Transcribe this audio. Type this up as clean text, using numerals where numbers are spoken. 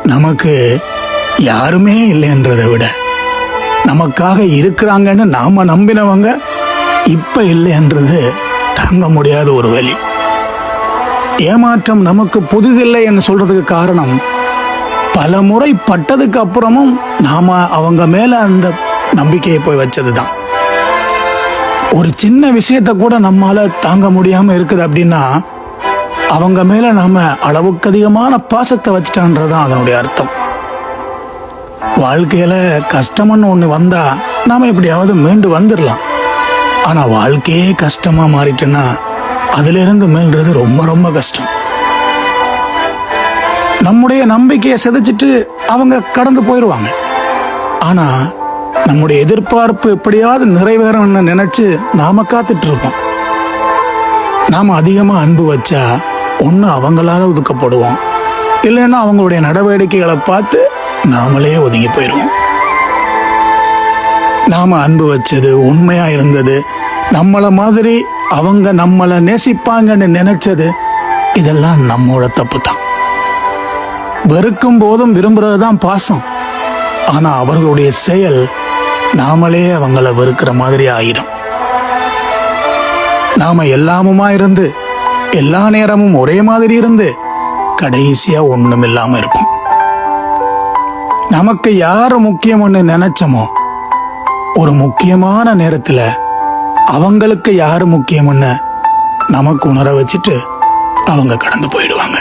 நமக்கு யாருமே இல்லைன்றதை விட நமக்காக இருக்கிறாங்கன்னு நாம நம்பினவங்க இப்ப இல்லைன்றது தாங்க முடியாத ஒரு வலி. ஏமாற்றம் நமக்கு புதிதில்லை என்று சொல்றதுக்கு காரணம், பல முறை பட்டதுக்கு அப்புறமும் நாம அவங்க மேல அந்த நம்பிக்கையை போய் வச்சதுதான். ஒரு சின்ன விஷயத்த கூட நம்மால தாங்க முடியாம இருக்குது அப்படின்னா அவங்க மேல நாம அளவுக்கு அதிகமான பாசத்தை வச்சுட்டான்றதுதான் அதனுடைய அர்த்தம். வாழ்க்கையில கஷ்டம்னு ஒண்ணு வந்தா நாம எப்படியாவது மீண்டு வந்துடலாம். ஆனா வாழ்க்கையே கஷ்டமா மாறிட்டுன்னா அதுல இருந்து மீள்றது ரொம்ப ரொம்ப கஷ்டம். நம்முடைய நம்பிக்கையை சிதைச்சிட்டு அவங்க கடந்து போயிடுவாங்க. ஆனா நம்முடைய எதிர்பார்ப்பு எப்படியாவது நிறைவேறணும்னு நினைச்சு நாம காத்துட்டு இருக்கோம். நாம அதிகமா அன்பு வச்சா ஒண்ணு அவங்களால ஒதுக்கப்படுவோம், இல்லைன்னா அவங்களுடைய நடவடிக்கைகளை பார்த்து நாமளே ஒதுங்கி போயிடுவோம். நாம அன்பு வச்சது, உண்மையா இருந்தது, நம்மள மாதிரி அவங்க நம்மளை நேசிப்பாங்கன்னு நினைச்சது, இதெல்லாம் நம்மோட தப்பு தான். வெறுக்கும் போதும் விரும்புறதுதான் பாசம். ஆனா அவர்களுடைய செயல் நாமளே அவங்கள வெறுக்கிற மாதிரி ஆயிடும். நாம எல்லாமுமா இருந்து எல்லா நேரமும் ஒரே மாதிரி இருந்து கடைசியா ஒண்ணும் இல்லாம இருப்போம். நமக்கு யாரு முக்கியம்னு நினைச்சோமோ ஒரு முக்கியமான நேரத்துல அவங்களுக்கு யாரு முக்கியம்னு நமக்கு உணர வச்சுட்டு அவங்க கடந்து போயிடுவாங்க.